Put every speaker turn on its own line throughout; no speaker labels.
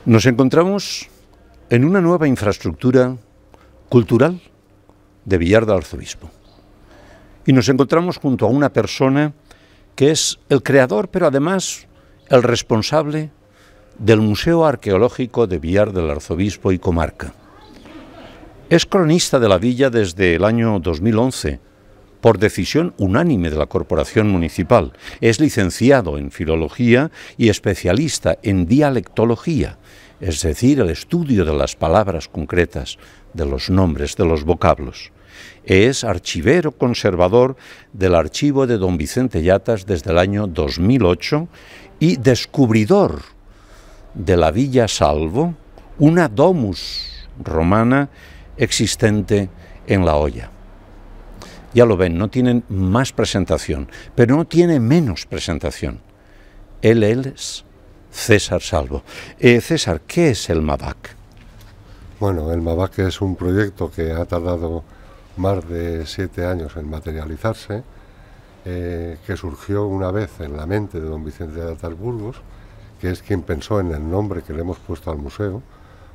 Nos encontramos en una nueva infraestructura cultural de Villar del Arzobispo. Y nos encontramos junto a una persona que es el creador, pero además el responsable del Museo Arqueológico de Villar del Arzobispo y Comarca. Es cronista de la villa desde el año 2011, por decisión unánime de la Corporación Municipal. Es licenciado en Filología y especialista en dialectología, es decir, el estudio de las palabras concretas, de los nombres, de los vocablos. Es archivero conservador del archivo de don Vicente Yatas desde el año 2008 y descubridor de la Villa Salvo, una domus romana existente en La Hoya. Ya lo ven, no tienen más presentación, pero no tiene menos presentación. Él es César Salvo. César, ¿qué es el MAVAC?
Bueno, el MAVAC es un proyecto que ha tardado más de 7 años en materializarse, que surgió una vez en la mente de don Vicente de Atarburgos, que es quien pensó en el nombre que le hemos puesto al museo,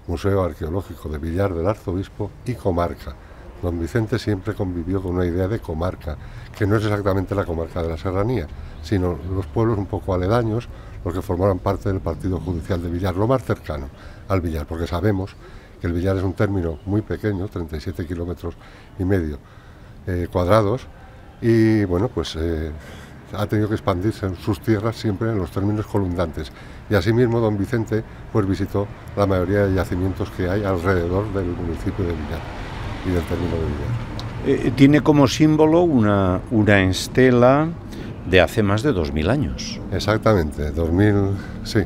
Museo Arqueológico de Villar del Arzobispo y Comarca. Don Vicente siempre convivió con una idea de comarca, que no es exactamente la comarca de la Serranía, sino los pueblos un poco aledaños, los que formaran parte del partido judicial de Villar, lo más cercano al Villar, porque sabemos que el Villar es un término muy pequeño, 37 kilómetros y medio cuadrados, y bueno, pues ha tenido que expandirse en sus tierras siempre en los términos colindantes. Y asimismo don Vicente pues visitó la mayoría de yacimientos que hay alrededor del municipio de Villar y del término de Villar.
Tiene como símbolo una estela de hace más de 2000 años.
Exactamente, 2000, sí,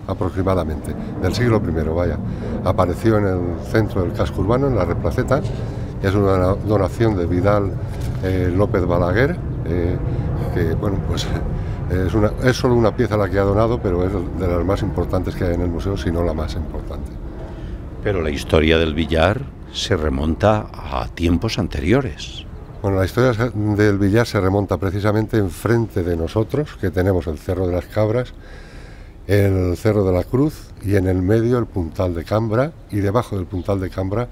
aproximadamente, del siglo I, vaya. Apareció en el centro del casco urbano, en la Replaceta, es una donación de Vidal López Balaguer, que bueno, pues es solo una pieza la que ha donado, pero es de las más importantes que hay en el museo, si no la más importante.
Pero la historia del Villar se remonta a tiempos anteriores.
Bueno, la historia del Villar se remonta precisamente enfrente de nosotros, que tenemos el Cerro de las Cabras, el Cerro de la Cruz y en el medio el Puntal de Cambra, y debajo del Puntal de Cambra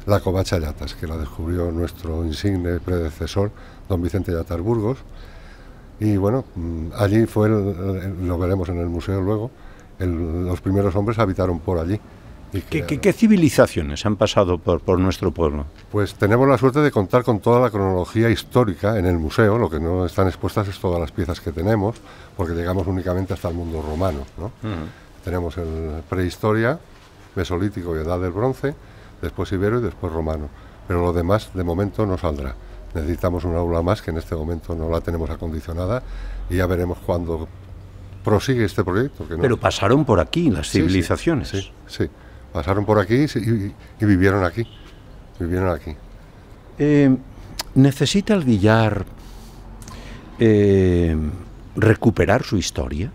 la Covacha Yatas, que la descubrió nuestro insigne predecesor, don Vicente de Atarburgos. Y bueno, allí fue, lo veremos en el museo luego, los primeros hombres habitaron por allí.
¿Qué civilizaciones han pasado por nuestro pueblo?
Pues tenemos la suerte de contar con toda la cronología histórica en el museo. Lo que no están expuestas es todas las piezas que tenemos, porque llegamos únicamente hasta el mundo romano, ¿no? Tenemos el prehistoria, mesolítico y edad del bronce, después ibero y después romano. Pero lo demás de momento no saldrá. Necesitamos un aula más, que en este momento no la tenemos acondicionada, y ya veremos cuándo prosigue este proyecto. Que no...
Pero pasaron por aquí las civilizaciones.
Sí. Pasaron por aquí y vivieron aquí.
¿Necesita el Villar recuperar su historia?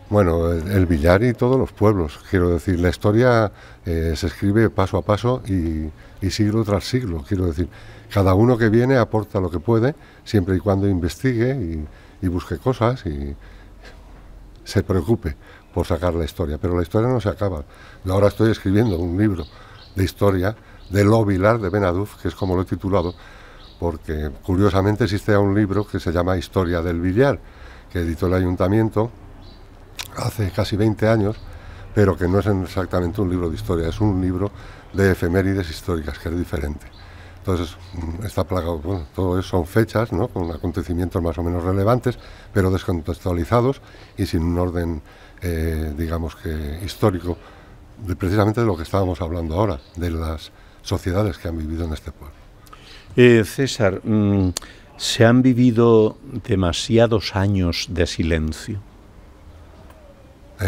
Bueno, el Villar y todos los pueblos, quiero decir, la historia se escribe paso a paso y siglo tras siglo, quiero decir. Cada uno que viene aporta lo que puede, siempre y cuando investigue y busque cosas y se preocupe por sacar la historia, pero la historia no se acaba. Yo ahora estoy escribiendo un libro de historia de Lo Vilar de Benaduf, que es como lo he titulado, porque curiosamente existe un libro que se llama Historia del Villar, que editó el ayuntamiento hace casi 20 años, pero que no es exactamente un libro de historia, es un libro de efemérides históricas, que es diferente. Entonces está plagado, bueno, todo eso son fechas, ¿no?, con acontecimientos más o menos relevantes, pero descontextualizados y sin un orden, digamos que histórico, precisamente de lo que estábamos hablando ahora, de las sociedades que han vivido en este pueblo.
César, ¿se han vivido demasiados años de silencio?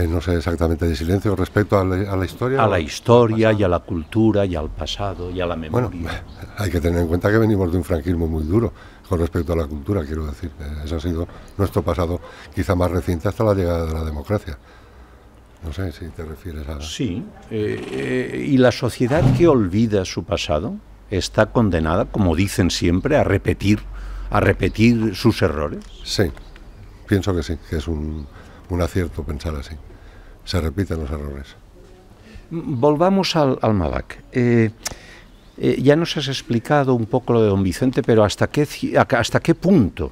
No sé exactamente, de silencio respecto a la historia.
A la historia y a la cultura y al pasado y a la memoria.
Bueno, hay que tener en cuenta que venimos de un franquismo muy duro con respecto a la cultura, quiero decir. Eso ha sido nuestro pasado quizá más reciente hasta la llegada de la democracia. No sé si te refieres a...
Sí. ¿Y la sociedad que olvida su pasado está condenada, como dicen siempre, a repetir sus errores?
Sí, pienso que sí, que es un acierto pensar así. Se repiten los errores.
volvamos al Mavac. Ya nos has explicado un poco lo de don Vicente, pero ¿hasta qué punto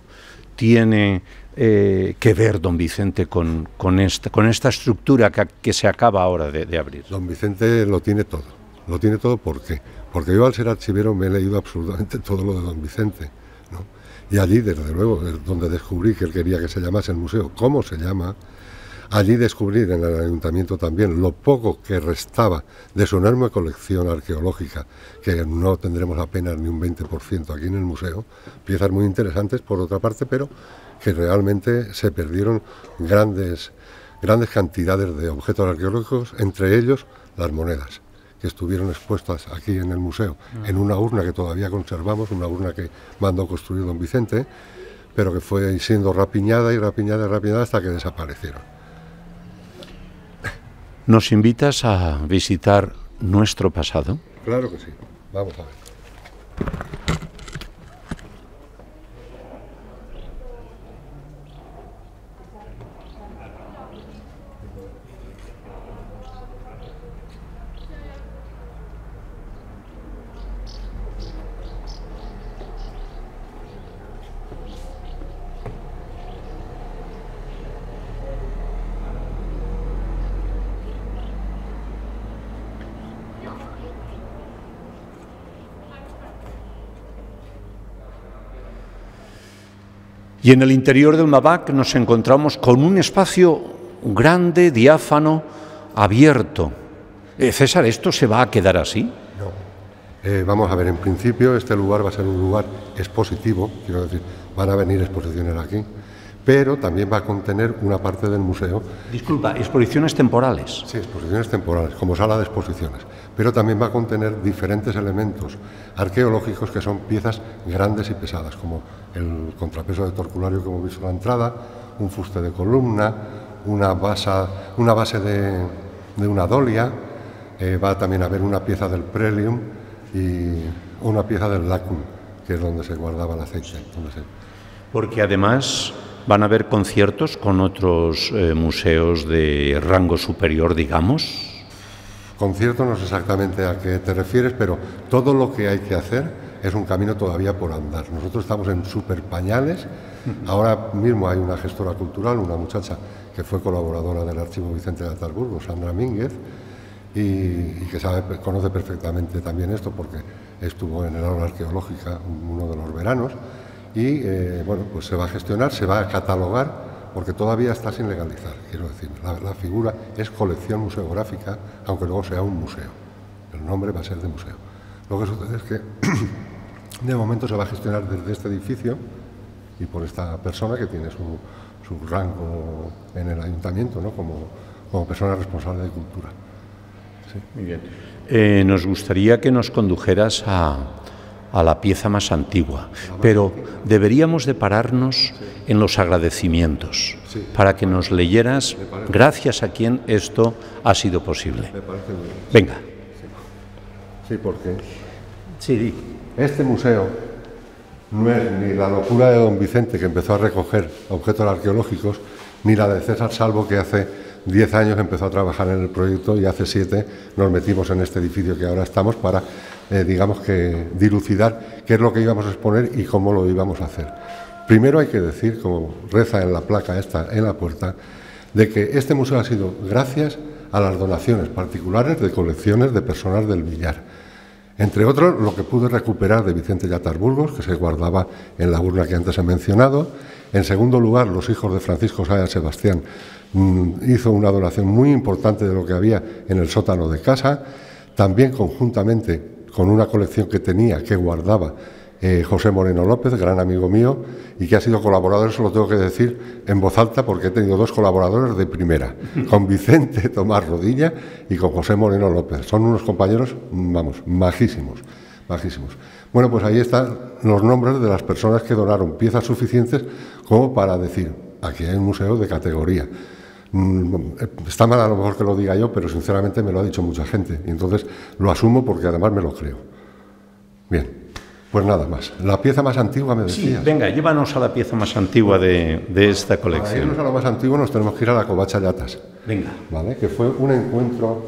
tiene que ver don Vicente con esta estructura que se acaba ahora de abrir?
Don Vicente lo tiene todo. Lo tiene todo, ¿por qué? Porque yo al ser archivero me he leído absolutamente todo lo de don Vicente, ¿no? Y allí, desde luego, es donde descubrí que él quería que se llamase el museo, cómo se llama. Allí descubrí en el ayuntamiento también lo poco que restaba de su enorme colección arqueológica, que no tendremos apenas ni un 20% aquí en el museo, piezas muy interesantes por otra parte, pero que realmente se perdieron grandes cantidades de objetos arqueológicos, entre ellos las monedas, que estuvieron expuestas aquí en el museo, en una urna que todavía conservamos, una urna que mandó construir don Vicente, pero que fue siendo rapiñada hasta que desaparecieron.
¿Nos invitas a visitar nuestro pasado?
Claro que sí, vamos a ver.
Y en el interior del Mavac nos encontramos con un espacio grande, diáfano, abierto. César, ¿esto se va a quedar así?
No. Vamos a ver, en principio este lugar va a ser un lugar expositivo, quiero decir, van a venir exposiciones aquí, pero también va a contener una parte del museo.
Disculpa, exposiciones temporales.
Sí, exposiciones temporales, como sala de exposiciones, pero también va a contener diferentes elementos arqueológicos que son piezas grandes y pesadas, como el contrapeso de torculario que hemos visto en la entrada, un fuste de columna, una base de una dolia, va también a haber una pieza del prelium y una pieza del lacum, que es donde se guardaba el aceite.
Porque además van a haber conciertos con otros museos de rango superior, digamos.
Concierto no sé exactamente a qué te refieres, pero todo lo que hay que hacer es un camino todavía por andar. Nosotros estamos en súper pañales. Ahora mismo hay una gestora cultural, una muchacha que fue colaboradora del Archivo Vicente de Atarburgo, Sandra Mínguez, y que conoce perfectamente también esto porque estuvo en el aula arqueológica uno de los veranos. Y bueno, pues se va a gestionar, se va a catalogar, porque todavía está sin legalizar, quiero decir. La figura es colección museográfica, aunque luego sea un museo. El nombre va a ser de museo. Lo que sucede es que de momento se va a gestionar desde este edificio y por esta persona que tiene su rango en el ayuntamiento, ¿no? como persona responsable de cultura. Sí.
Muy bien. Nos gustaría que nos condujeras a la pieza más antigua, pero deberíamos de pararnos en los agradecimientos para que nos leyeras gracias a quien esto ha sido posible.
Me parece muy bien.
Venga.
Sí, porque
sí.
Este museo no es ni la locura de don Vicente, que empezó a recoger objetos arqueológicos, ni la de César Salvo, que hace 10 años empezó a trabajar en el proyecto y hace 7 nos metimos en este edificio que ahora estamos para digamos que dilucidar qué es lo que íbamos a exponer y cómo lo íbamos a hacer. Primero hay que decir, como reza en la placa esta en la puerta, de que este museo ha sido gracias a las donaciones particulares de colecciones de personas del Villar. Entre otros, lo que pude recuperar de Vicente Yatarburgos, que se guardaba en la urna que antes he mencionado. En segundo lugar, los hijos de Francisco Saya Sebastián hizo una donación muy importante de lo que había en el sótano de casa, también conjuntamente con una colección que tenía, que guardaba José Moreno López, gran amigo mío, y que ha sido colaborador, eso lo tengo que decir en voz alta porque he tenido 2 colaboradores de primera, con Vicente Tomás Rodilla y con José Moreno López. Son unos compañeros, vamos, majísimos, majísimos. Bueno, pues ahí están los nombres de las personas que donaron piezas suficientes como para decir, aquí hay un museo de categoría. Está mal a lo mejor que lo diga yo, pero sinceramente me lo ha dicho mucha gente, y entonces lo asumo porque además me lo creo. Bien, pues nada más. La pieza más antigua me decías.
Sí, venga, llévanos a la pieza más antigua de esta colección.
Para irnos a lo más antiguo nos tenemos que ir a la Covacha Llatas.
Venga.
¿Vale? Que fue un encuentro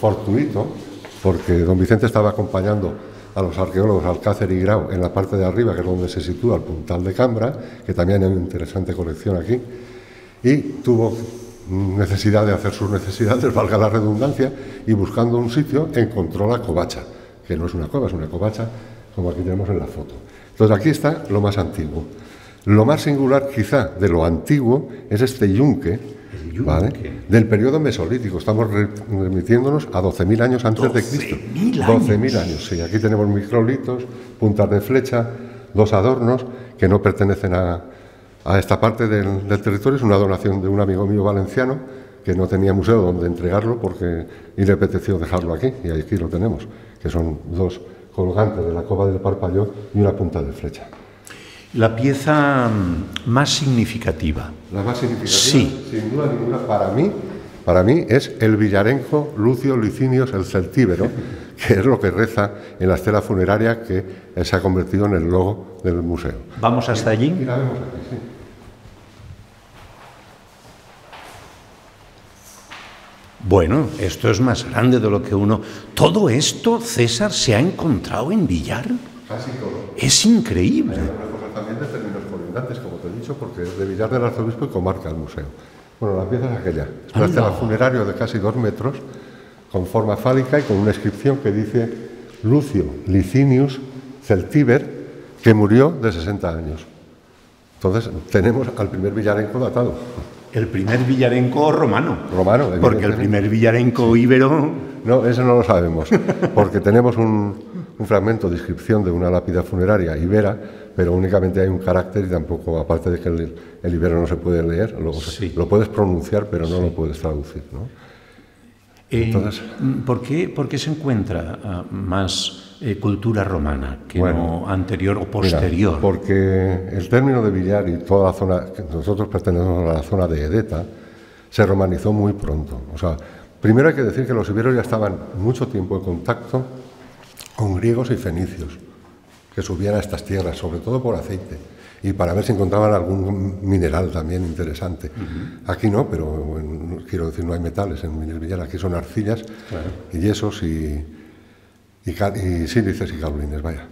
fortuito, porque don Vicente estaba acompañando a los arqueólogos Alcácer y Grau en la parte de arriba, que es donde se sitúa el Puntal de Cambra, que también hay una interesante colección aquí, y tuvo necesidad de hacer sus necesidades, valga la redundancia, y buscando un sitio encontró la covacha, que no es una cueva, es una covacha, como aquí tenemos en la foto. Entonces aquí está lo más antiguo. Lo más singular quizá de lo antiguo es este yunque, ¿vale?, del periodo mesolítico. Estamos remitiéndonos a 12.000 años antes de Cristo. 12.000 años, sí. Aquí tenemos microlitos, puntas de flecha, dos adornos que no pertenecen a esta parte del territorio. Es una donación de un amigo mío valenciano que no tenía museo donde entregarlo y le apeteció dejarlo aquí, y aquí lo tenemos, que son dos colgantes de la cova del Parpalló y una punta de flecha.
La pieza más significativa.
La más significativa,
sí,
sin duda ninguna, para mí es el villarenco Lucio Licinius el Celtíbero, que es lo que reza en la estela funeraria que se ha convertido en el logo del museo.
¿Vamos hasta allí?
Y la vemos aquí, sí.
Bueno, esto es más grande de lo que uno... ¿Todo esto, César, se ha encontrado en Villar?
Casi todo.
Es increíble.
Hay algunas cosas también de términos colindantes, como te he dicho, porque es de Villar del Arzobispo y comarca el museo. Bueno, la pieza es aquella. Es una estela funeraria de casi 2 metros, con forma fálica y con una inscripción que dice Lucio Licinius Celtíber, que murió de 60 años. Entonces, tenemos al primer villarenco datado.
El primer villarenco romano.
Romano,
porque el primer villarenco íbero...
No, eso no lo sabemos, porque tenemos un fragmento de inscripción de una lápida funeraria ibera, pero únicamente hay un carácter y tampoco, aparte de que el ibero no se puede leer, lo puedes pronunciar, pero no lo puedes traducir, ¿no? Entonces,
¿por qué se encuentra más cultura romana que no anterior o posterior?
Mira, porque el término de Villar y toda la zona, que nosotros pertenecemos a la zona de Edeta, se romanizó muy pronto. O sea, primero hay que decir que los iberos ya estaban mucho tiempo en contacto con griegos y fenicios, que subían a estas tierras, sobre todo por aceite, y para ver si encontraban algún mineral también interesante. Aquí no, pero quiero decir, no hay metales en Villar, aquí son arcillas, y yesos y sílices y caulines, vaya.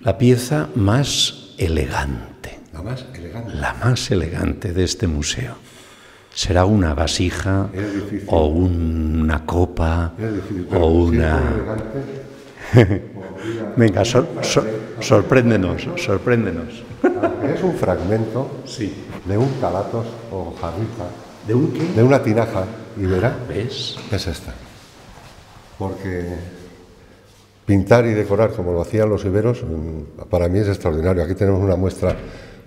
La pieza más elegante.
La más elegante.
La más elegante de este museo. ¿Será una vasija o una copa o una...? Venga, sorpréndenos.
Es un fragmento de un calatos o jarrita.
¿De un qué?
De una tinaja ibera.
¿Ves?
Es esta. Porque pintar y decorar como lo hacían los iberos, para mí es extraordinario. Aquí tenemos una muestra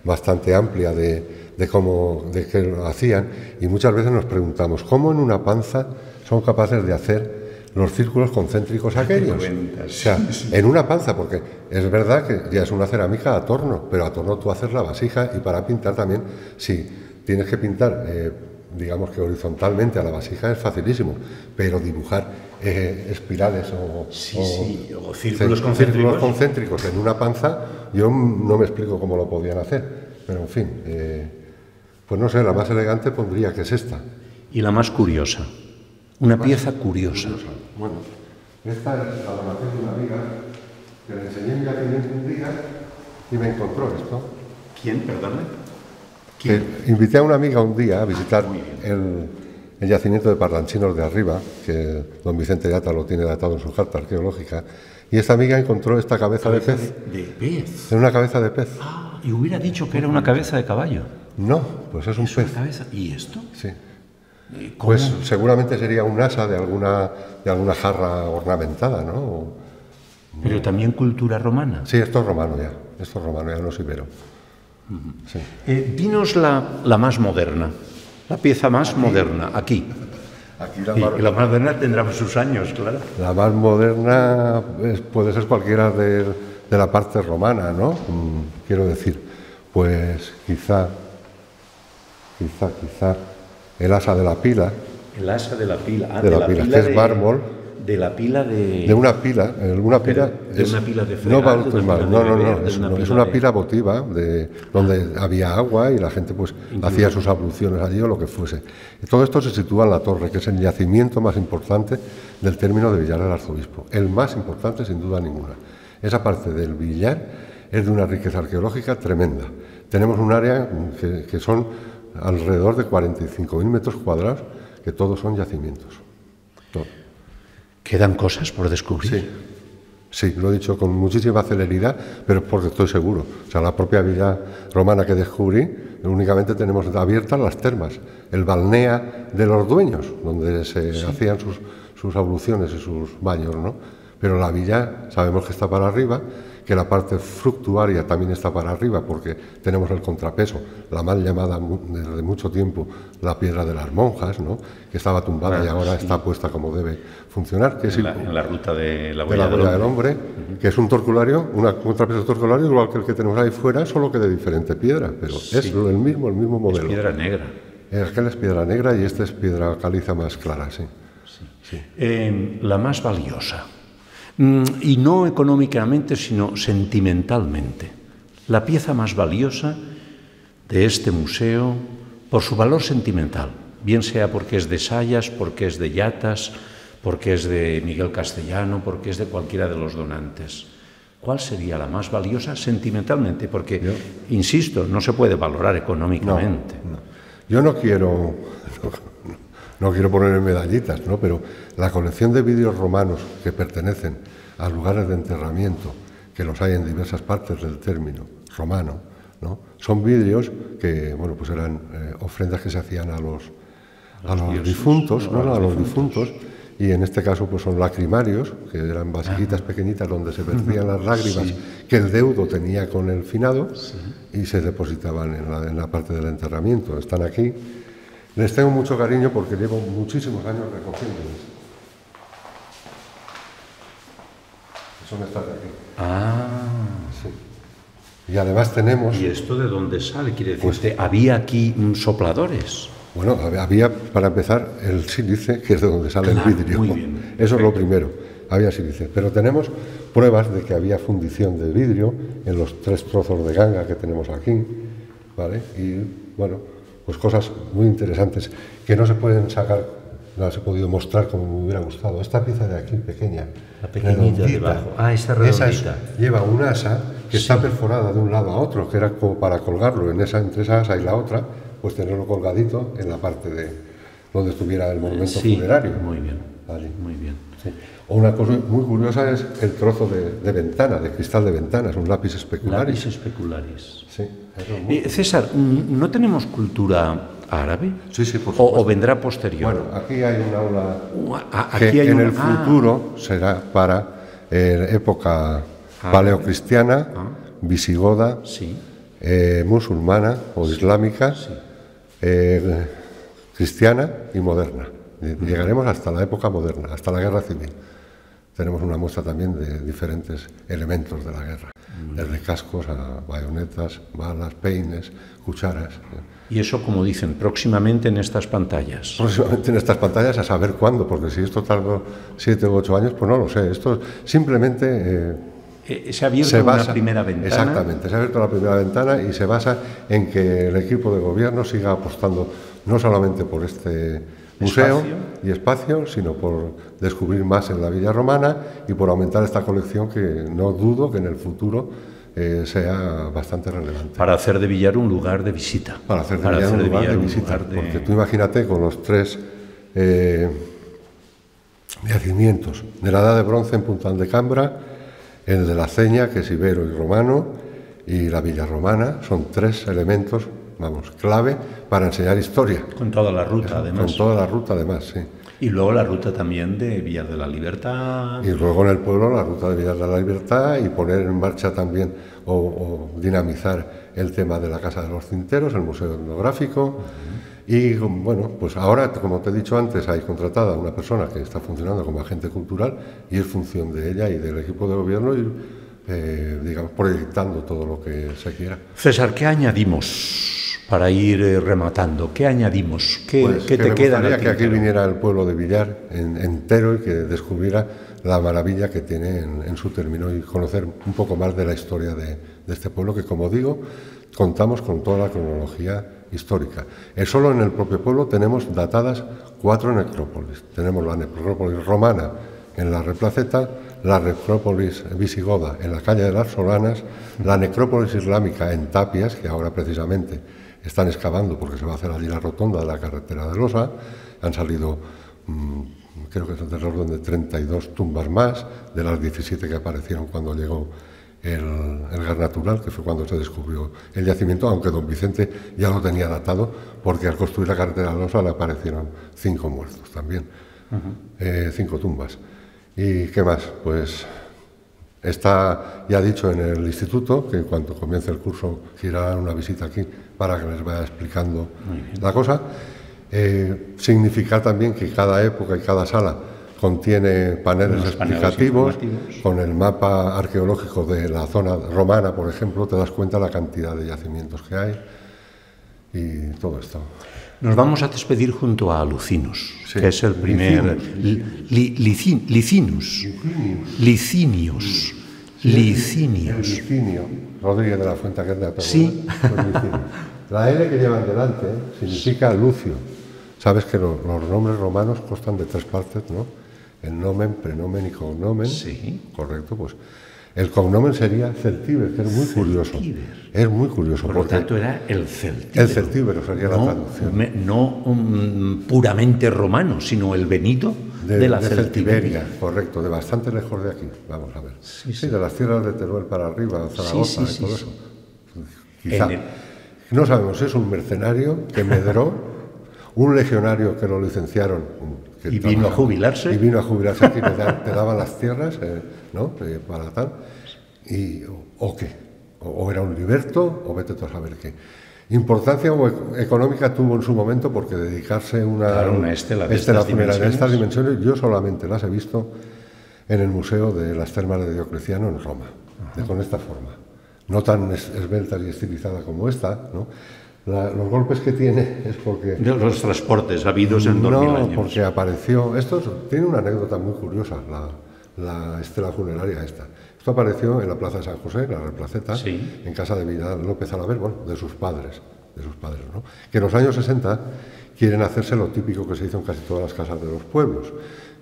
bastante amplia de qué lo hacían, y muchas veces nos preguntamos ¿cómo en una panza son capaces de hacer los círculos concéntricos aquellos? O sea, en una panza, porque es verdad que ya es una cerámica a torno, pero a torno tú haces la vasija, y para pintar también, si tienes que pintar, digamos que horizontalmente a la vasija es facilísimo, pero dibujar espirales o
círculos
concéntricos en una panza, yo no me explico cómo lo podían hacer, pero en fin, pues no sé, la más elegante pondría que es esta.
Y la más curiosa, una pieza curiosa.
Bueno, esta es la donación de una amiga que le enseñé en yacimiento un día y me encontró esto.
¿Quién, perdón?
Invité a una amiga un día a visitar el yacimiento de Parlanchinos de arriba, que don Vicente Yata lo tiene datado en su carta arqueológica, y esta amiga encontró esta cabeza de pez.
¿De pez?
Era una cabeza de pez.
Ah, y hubiera dicho que era una cabeza de caballo.
No, pues es un pez.
Una cabeza. ¿Y esto?
Sí.
¿Cómo?
Pues seguramente sería un asa de alguna jarra ornamentada, ¿no?
Pero también cultura romana.
Sí, esto es romano, ya no es ibero. Sí.
Dinos la más moderna, la pieza más moderna, aquí. Y la más moderna tendrá sus años, claro.
La más moderna puede ser cualquiera de la parte romana, ¿no? Quiero decir, pues quizá el asa de la pila.
El asa de la pila.
Que es mármol,
de la pila de...
De una pila,
de una pila de fregar,
no bautismal, no, es una pila votiva donde había agua y la gente pues hacía sus abluciones allí o lo que fuese. Y todo esto se sitúa en la torre, que es el yacimiento más importante del término de Villar del Arzobispo, el más importante sin duda ninguna. Esa parte del Villar es de una riqueza arqueológica tremenda. Tenemos un área que son alrededor de 45.000 metros cuadrados, que todos son yacimientos. Todo.
¿Quedan cosas por descubrir?
Sí. Sí, lo he dicho con muchísima celeridad, pero porque estoy seguro. O sea, la propia villa romana que descubrí, únicamente tenemos abiertas las termas, el balnea de los dueños, donde se hacían sus abluciones y sus baños, ¿no? Pero la villa sabemos que está para arriba, que la parte fructuaria también está para arriba, porque tenemos el contrapeso, la mal llamada desde mucho tiempo la piedra de las monjas, ¿no? Que estaba tumbada y ahora está puesta como debe funcionar, que es
en la ruta de la
Huella del Hombre, que es un torculario, un contrapeso torculario igual que el que tenemos ahí fuera, solo que de diferente piedra, pero es el mismo modelo.
Es piedra negra.
Aquel es piedra negra y este es piedra caliza más clara, sí.
La más valiosa. Y no económicamente, sino sentimentalmente. La pieza más valiosa de este museo por su valor sentimental, bien sea porque es de Sayas, porque es de Yatas, porque es de Miguel Castellano, porque es de cualquiera de los donantes. ¿Cuál sería la más valiosa sentimentalmente? Porque, insisto, no se puede valorar económicamente.
Yo no quiero poner medallitas, ¿no? Pero la colección de vídeos romanos que pertenecen a lugares de enterramiento, que los hay en diversas partes del término romano, ¿no? Son vídeos que, bueno, pues eran ofrendas que se hacían a los difuntos, ¿no? A los difuntos, y en este caso pues son lacrimarios, que eran vasijitas pequeñitas donde se vertían las lágrimas que el deudo tenía con el finado y se depositaban en la parte del enterramiento. Están aquí. Les tengo mucho cariño porque llevo muchísimos años recogiéndoles. Son estas de aquí. Sí. Y además tenemos...
¿Y esto de dónde sale? Quiere decir, ¿había aquí sopladores?
Bueno, había, para empezar, el sílice, que es de donde sale el vidrio.
Muy bien.
Eso es lo primero, había sílice. Pero tenemos pruebas de que había fundición de vidrio en los 3 trozos de ganga que tenemos aquí, ¿vale? Y, bueno, pues cosas muy interesantes que no se pueden sacar, no las he podido mostrar como me hubiera gustado. Esta pieza de aquí, pequeña,
la pequeñita debajo. Esa redondita.
Lleva un asa que está perforada de un lado a otro, que era como para colgarlo entre esa asa y la otra, pues tenerlo colgadito en la parte de donde estuviera el monumento funerario.
Muy bien,
allí.
Muy bien.
Sí. Una cosa muy curiosa es el trozo de ventana, de cristal de ventana, es un lápiz especularis.
Lápiz especularis.
Sí.
César, ¿no tenemos cultura árabe?
Sí, por supuesto.
¿O vendrá posterior?
Bueno, aquí hay un aula que en el futuro será para época paleocristiana, visigoda, musulmana o islámica, cristiana y moderna. Llegaremos hasta la época moderna, hasta la guerra civil. Tenemos una muestra también de diferentes elementos de la guerra, desde cascos a bayonetas, balas, peines, cucharas.
Y eso, como dicen, próximamente en estas pantallas.
Próximamente en estas pantallas, a saber cuándo, porque si esto tardó 7 u 8 años, pues no lo sé. Esto simplemente...
se ha abierto una primera ventana.
Exactamente, se ha abierto la primera ventana y se basa en que el equipo de gobierno siga apostando no solamente por este museo y espacio, sino por descubrir más en la Villa Romana y por aumentar esta colección que no dudo que en el futuro sea bastante relevante.
Para hacer de Villar un lugar de visita.
Para hacer de Villar un lugar de visita, porque tú imagínate con los 3 yacimientos de la Edad de Bronce en Punta de Cambra, el de la Ceña, que es ibero y romano, y la Villa Romana, son 3 elementos, vamos, clave para enseñar historia.
Con toda la ruta, además.
Con toda la ruta, además, sí.
Y luego la ruta también de Villar de la Libertad.
Y luego en el pueblo la ruta de Villar de la Libertad y poner en marcha también o dinamizar el tema de la Casa de los Cinteros, el Museo Etnográfico. Y bueno, pues ahora, como te he dicho antes, hay contratada una persona que está funcionando como agente cultural y es función de ella y del equipo de gobierno ir, digamos, proyectando todo lo que se quiera.
César, ¿qué añadimos para ir rematando, ¿qué añadimos? ¿Qué te
me
queda?
Gustaría que aquí viniera el pueblo de Villar entero y que descubriera la maravilla que tiene en su término y conocer un poco más de la historia de este pueblo, que, como digo, contamos con toda la cronología histórica. Solo en el propio pueblo tenemos datadas 4 necrópolis. Tenemos la necrópolis romana en la Replaceta, la necrópolis visigoda en la calle de las Solanas, la necrópolis islámica en Tapias, que ahora precisamente están excavando porque se va a hacer allí la rotonda de la carretera de Losa. Han salido, creo que es del orden de 32 tumbas más, de las 17 que aparecieron cuando llegó el gas natural, que fue cuando se descubrió el yacimiento, aunque don Vicente ya lo tenía datado, porque al construir la carretera de Losa le aparecieron 5 muertos también, 5 tumbas. ¿Y qué más? Pues está ya dicho en el instituto que cuando comience el curso girarán una visita aquí para que les vaya explicando la cosa. Significa también que cada época y cada sala contiene paneles explicativos. Con el mapa arqueológico de la zona romana, por ejemplo, te das cuenta de la cantidad de yacimientos que hay y todo esto.
Nos vamos a despedir junto a Lucinus, sí, que es el primer...
Licinio Rodríguez de la Fuente, que es de Atorno.
Sí.
La L que llevan delante significa Lucio. Sabes que los nombres romanos constan de 3 partes, ¿no? El nomen, prenomen y cognomen.
Sí.
Correcto, pues el cognomen sería Celtíber, que es muy curioso. Es muy curioso.
Por lo tanto, era el celtíbero.
El celtíbero sería la traducción.
No puramente romano, sino el venido de la
Celtiberia. Correcto, de bastante lejos de aquí. Vamos a ver. Sí, de las tierras de Teruel para arriba, Zaragoza y todo eso. Quizá. No sabemos, es un mercenario que medró, un legionario que lo licenciaron.
Y vino a jubilarse.
Y vino a jubilarse aquí, te daba las tierras, ¿no? Para tal. ¿O qué? O era un liberto, o vete tú a saber qué. Importancia económica tuvo en su momento porque dedicarse una estela funeraria de estas dimensiones, yo solamente las he visto en el Museo de las Termas de Diocleciano en Roma, con esta forma. No tan esbelta y estilizada como esta, ¿no? Los golpes que tiene es porque...
De los transportes habidos en 2000 años.
No, porque apareció... Esto tiene una anécdota muy curiosa, la estela funeraria esta. Esto apareció en la Plaza de San José, la Replaceta, sí, en casa de Vidal López Alaver, bueno, de sus padres, ¿no? Que en los años 60 quieren hacerse lo típico que se hizo en casi todas las casas de los pueblos,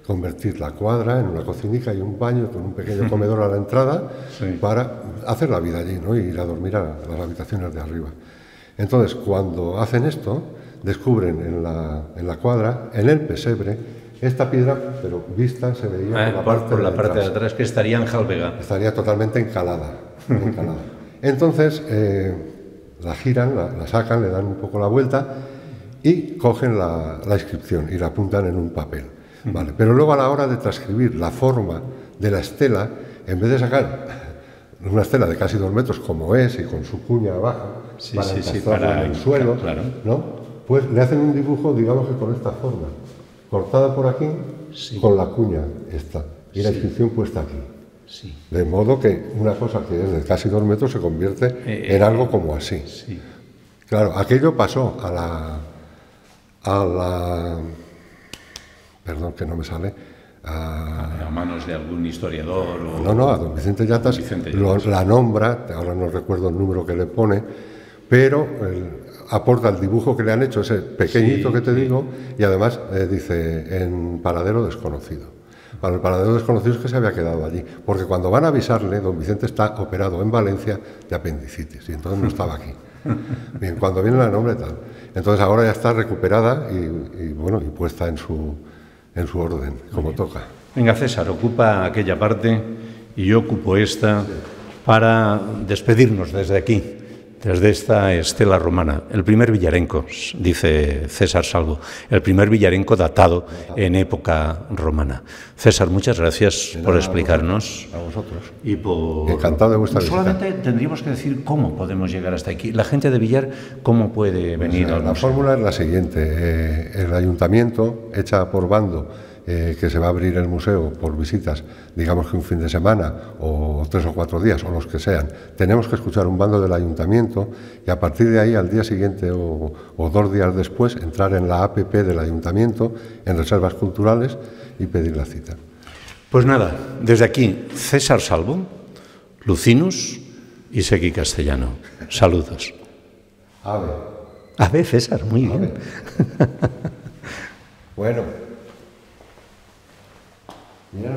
convertir la cuadra en una cocinica y un baño con un pequeño comedor a la entrada, sí, para hacer la vida allí, ¿no? Y ir a dormir a las habitaciones de arriba. Entonces, cuando hacen esto, descubren en la cuadra, en el pesebre, esta piedra, pero vista, se veía
por la parte de atrás, que estaría enjalbegada.
Estaría totalmente encalada. Entonces, la giran, la sacan, le dan un poco la vuelta y cogen la inscripción y la apuntan en un papel. Vale. Pero luego, a la hora de transcribir la forma de la estela, en vez de sacar una estela de casi 2 metros como es y con su cuña abajo, para el suelo, claro, ¿no? Pues le hacen un dibujo, digamos que con esta forma, cortada por aquí, sí, con la cuña esta, y la inscripción puesta aquí. Sí. De modo que una cosa que es de casi 2 metros se convierte en algo como así. Sí. Claro, aquello pasó a la... Perdón, que no me sale...
a manos de algún historiador o...
No, a don Vicente Llatas la nombra, ahora no recuerdo el número que le pone, pero aporta el dibujo que le han hecho, ese pequeñito, sí, que te digo, y además dice en paradero desconocido. Bueno, el paradero desconocido es que se había quedado allí, porque cuando van a avisarle, don Vicente está operado en Valencia de apendicitis, y entonces no estaba aquí. Bien, cuando viene la nombre tal. Entonces ahora ya está recuperada y puesta en su orden, como toca.
Venga, César, ocupa aquella parte y yo ocupo esta, sí, para despedirnos desde aquí, desde esta estela romana. El primer villarenco, dice César Salvo, el primer villarenco datado en época romana. César, muchas gracias por explicarnos.
A vosotros.
Y por...
Encantado de vuestra visita.
Solamente tendríamos que decir cómo podemos llegar hasta aquí. La gente de Villar, ¿cómo puede venir al museo?
La fórmula es la siguiente. El ayuntamiento echa por bando que se va a abrir el museo por visitas, digamos que un fin de semana o 3 o 4 días o los que sean, tenemos que escuchar un bando del ayuntamiento y a partir de ahí al día siguiente o 2 días después entrar en la APP del ayuntamiento, en reservas culturales y pedir la cita.
Pues nada, desde aquí César Salvo, Lucinus y Segui Castellano. Saludos.
Ave.
Ave, César, muy bien.
Bueno. Mira.